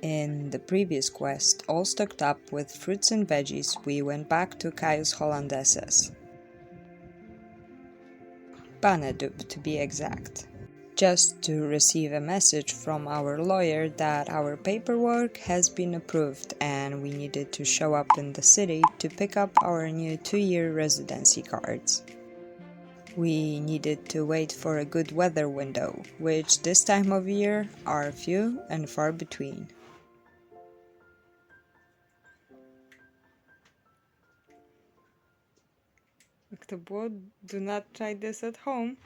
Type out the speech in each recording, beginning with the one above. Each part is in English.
In the previous quest, all stocked up with fruits and veggies, we went back to Caius Hollandeses. Banedup to be exact. Just to receive a message from our lawyer that our paperwork has been approved and we needed to show up in the city to pick up our new 2-year residency cards. We needed to wait for a good weather window, which this time of year are few and far between. Do not try this at home.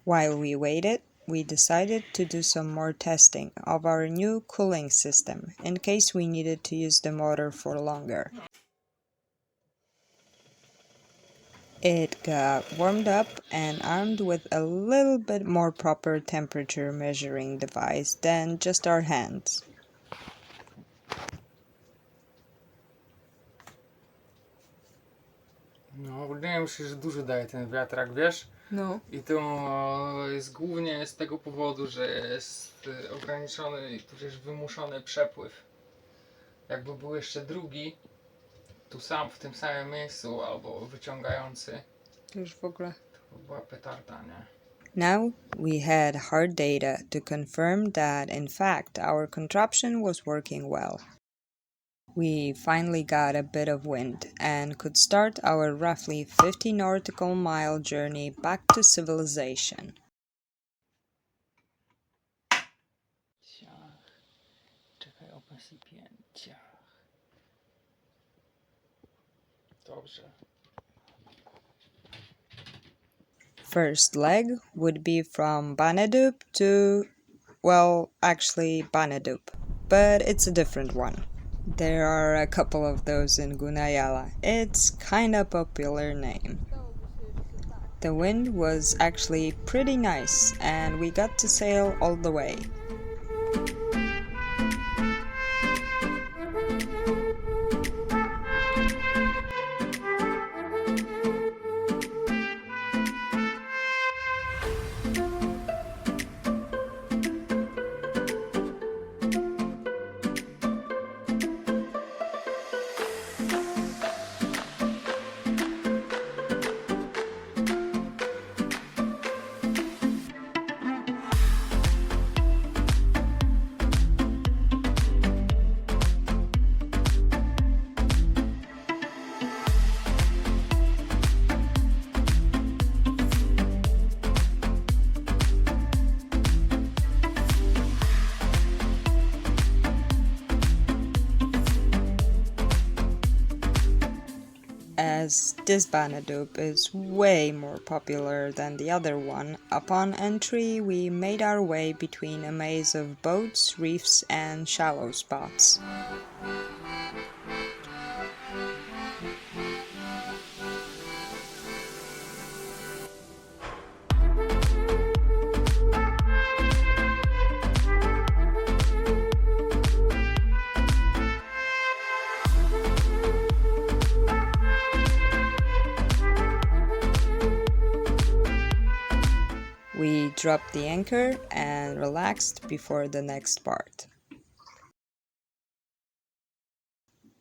While we waited, we decided to do some more testing of our new cooling system in case we needed to use the motor for longer. It got warmed up and armed with a little bit more proper temperature measuring device than just our hands. No, wydaje mi się, że dużo daje ten wiatrak, wiesz? No. I to jest głównie z tego powodu, że jest ograniczony i tudzież wymuszony przepływ. Jakby był jeszcze drugi, tu sam, w tym samym miejscu, albo wyciągający, To już w ogóle. to była petarda, nie? Now we had hard data to confirm that in fact our contraption was working well. We finally got a bit of wind and could start our roughly 50 nautical mile journey back to civilization. Czekaj, OpenCPN. Dobrze. First leg would be from Banedup to, well, actually Banedup, but it's a different one. There are a couple of those in Gunayala. It's kinda popular name. The wind was actually pretty nice and we got to sail all the way. As this Banedup is way more popular than the other one, upon entry we made our way between a maze of boats, reefs and shallow spots. We dropped the anchor and relaxed before the next part.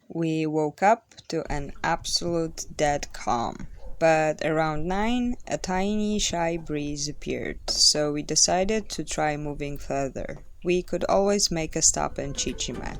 We woke up to an absolute dead calm, but around 9 a tiny shy breeze appeared, so we decided to try moving further. We could always make a stop in Chichime.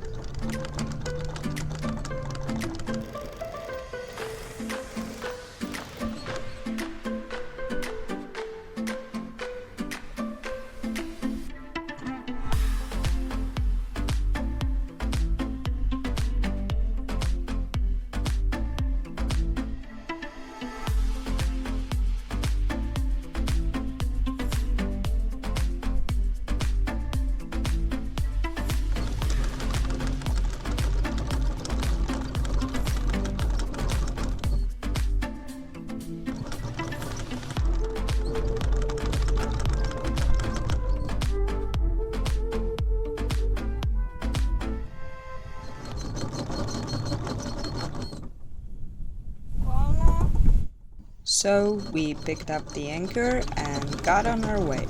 So we picked up the anchor and got on our way.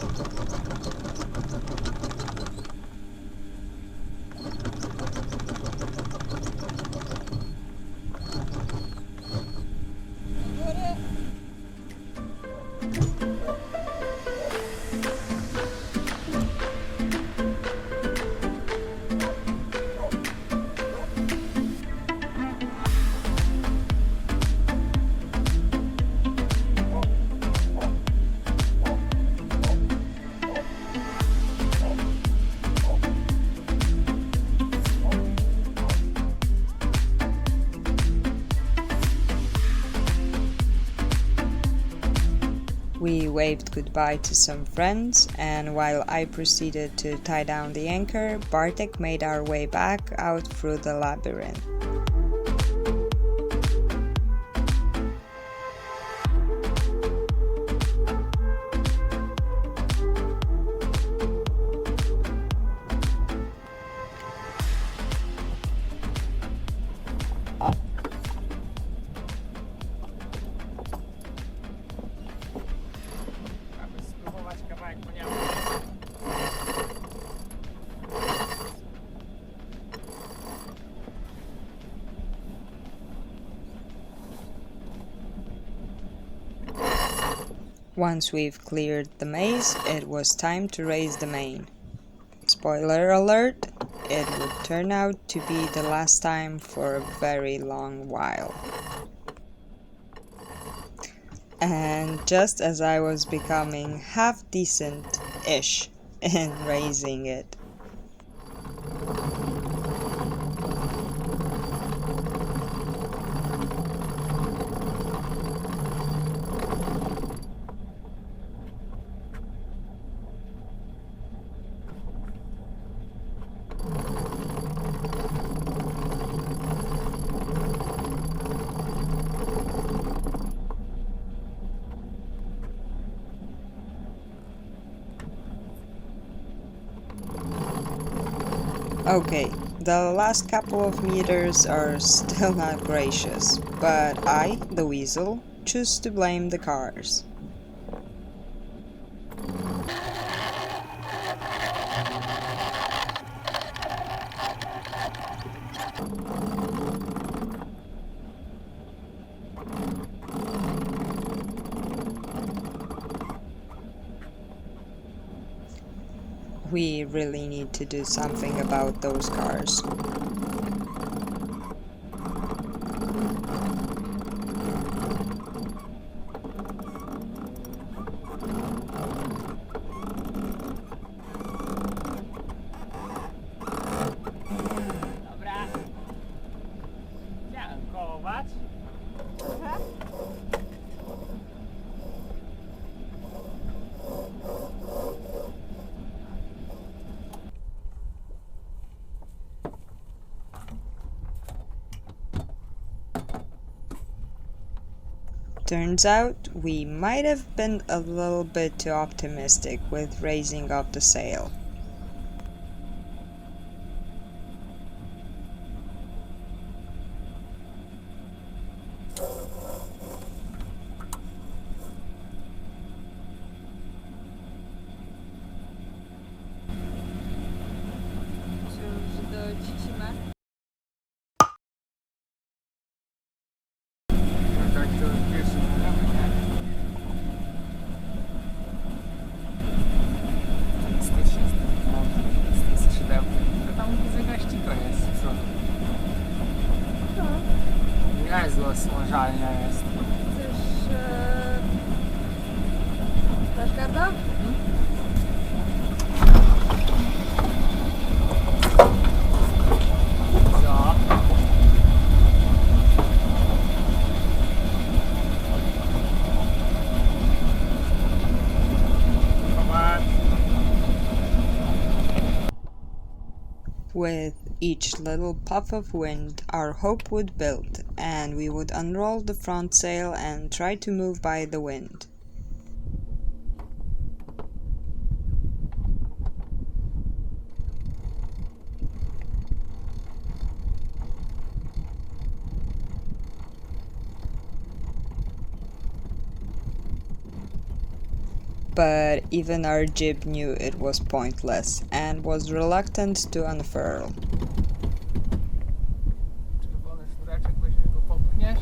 waved goodbye to some friends, and while I proceeded to tie down the anchor, Bartek made our way back out through the labyrinth. Once we've cleared the maze, it was time to raise the main. Spoiler alert, it would turn out to be the last time for a very long while. And just as I was becoming half decent-ish in raising it, okay, the last couple of meters are still not gracious, but I, the weasel, choose to blame the cars. We really need to do something about those cars. Dobra. Dziękować. Turns out we might have been a little bit too optimistic with raising up the sail. Tak to pierwszy możemy, nie? Fantastycznie z tym skrzydełkiem. To tam zagaściko jest z przodu. Niezła smażalnia jest. Chcesz flashcarda? Co? With each little puff of wind, our hope would build, and we would unroll the front sail and try to move by the wind. But even our jib knew it was pointless and was reluctant to unfurl. Czerwony sznureczek, weźmiesz go popchniesz.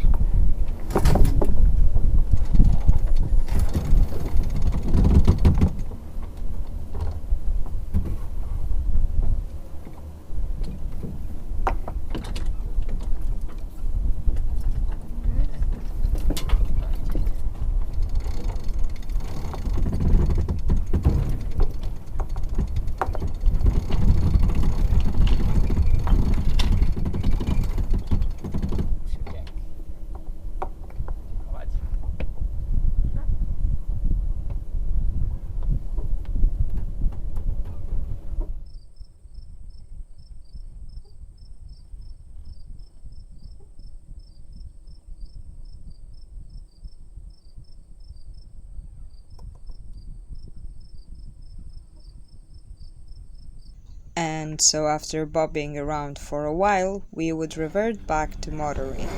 around, so after bobbing around for a while, we would revert back to motoring.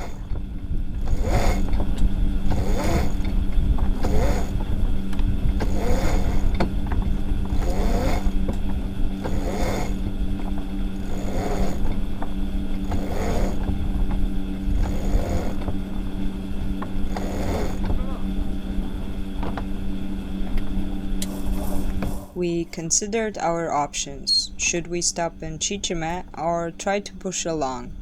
We considered our options. Should we stop in Chichime or try to push along?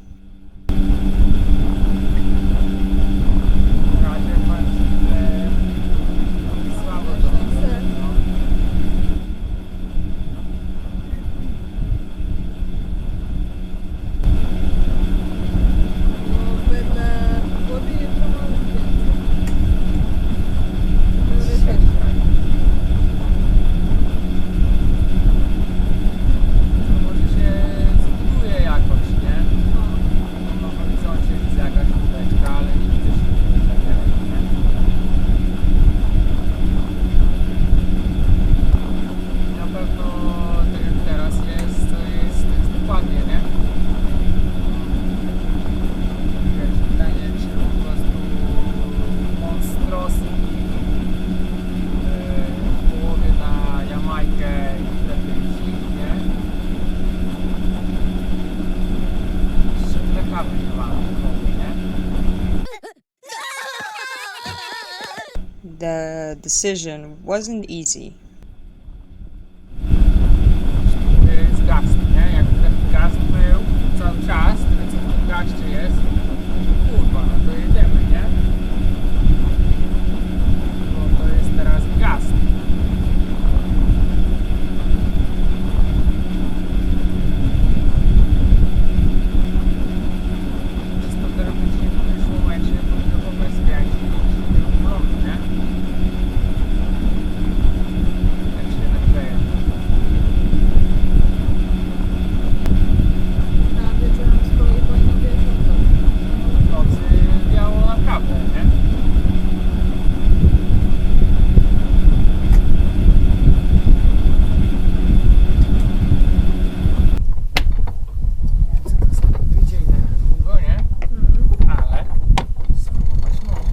The decision wasn't easy. Jest gast, nie? Jak ten gast był cały czas, tyle co w tym gaście jest, kurwa, no to jedziemy, nie? Bo to jest teraz gast. Przez to teoretycznie w tym momencie powinno w ogóle skręcić w prąd, nie? Jak się nagleje. A wiecie, nam z kolei powinno wjechać W nocy biało naprawdę, nie? Co to sobie wyjdzie i tak długo, nie? Ale spróbować mogę.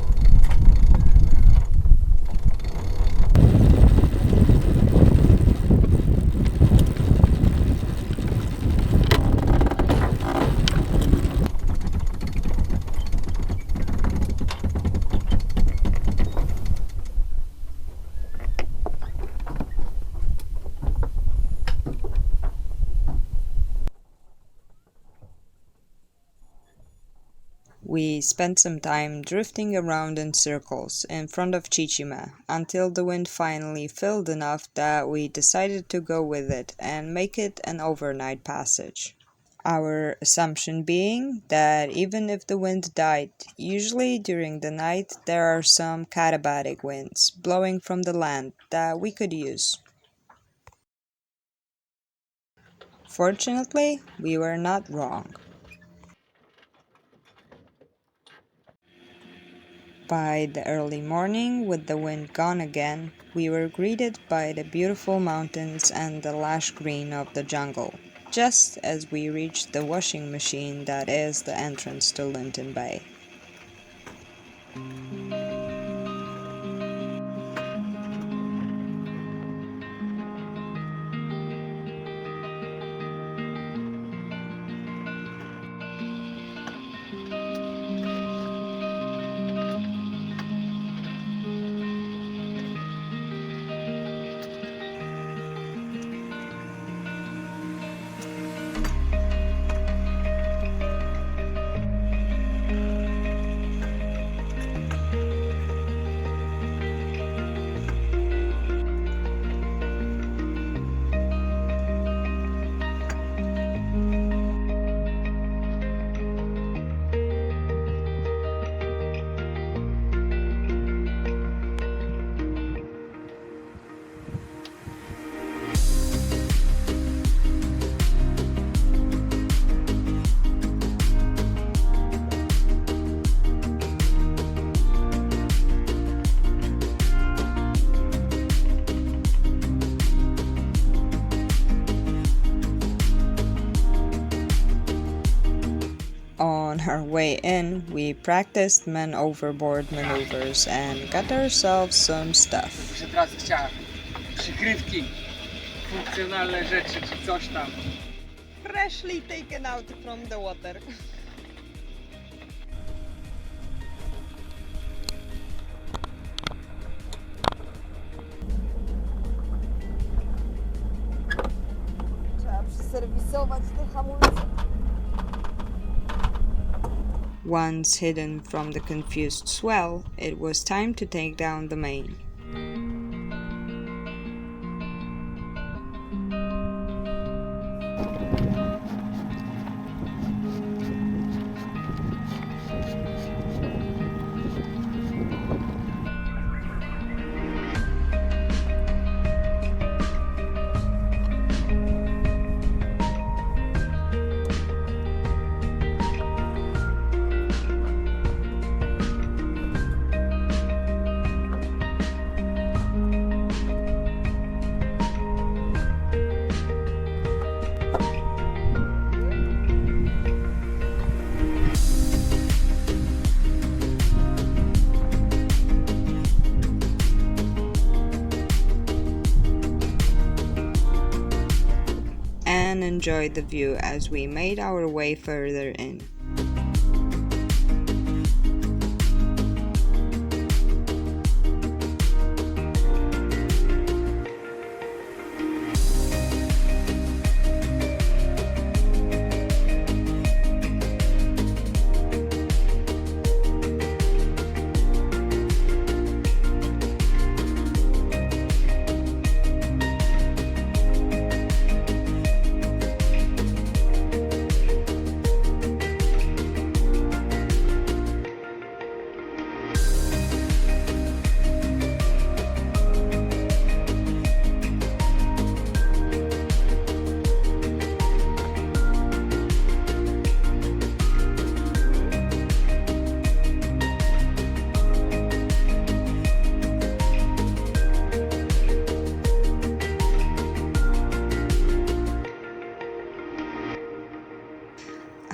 We spent some time drifting around in circles in front of Chichime until the wind finally filled enough that we decided to go with it and make it an overnight passage. Our assumption being that even if the wind died, usually during the night there are some katabatic winds blowing from the land that we could use. Fortunately, we were not wrong. By the early morning, with the wind gone again, we were greeted by the beautiful mountains and the lush green of the jungle, just as we reached the washing machine that is the entrance to Linton Bay. On our way in, we practiced men overboard maneuvers and got ourselves some stuff. Muszę teraz chciała przykrywki, funkcjonalne rzeczy czy coś tam. Freshly taken out from the water. Trzeba przeserwisować te hamulce. Once hidden from the confused swell, it was time to take down the main. And enjoyed the view as we made our way further in.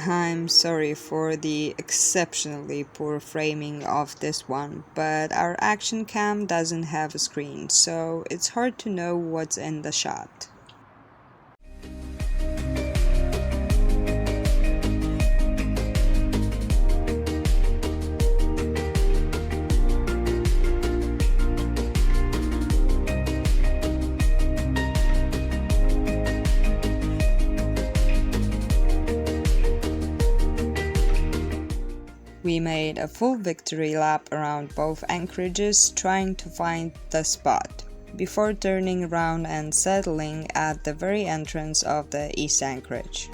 I'm sorry for the exceptionally poor framing of this one, but our action cam doesn't have a screen, so it's hard to know what's in the shot. We made a full victory lap around both anchorages trying to find the spot, before turning around and settling at the very entrance of the east anchorage.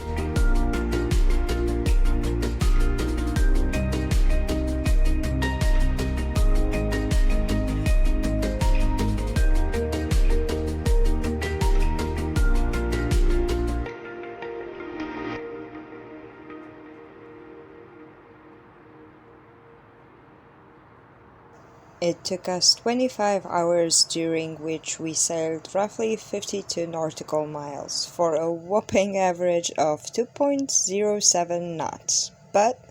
It took us 25 hours, during which we sailed roughly 52 nautical miles for a whopping average of 2.07 knots. But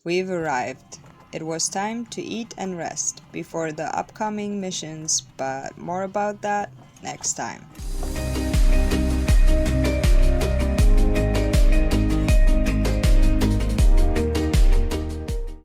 we've arrived. It was time to eat and rest before the upcoming missions, but more about that next time.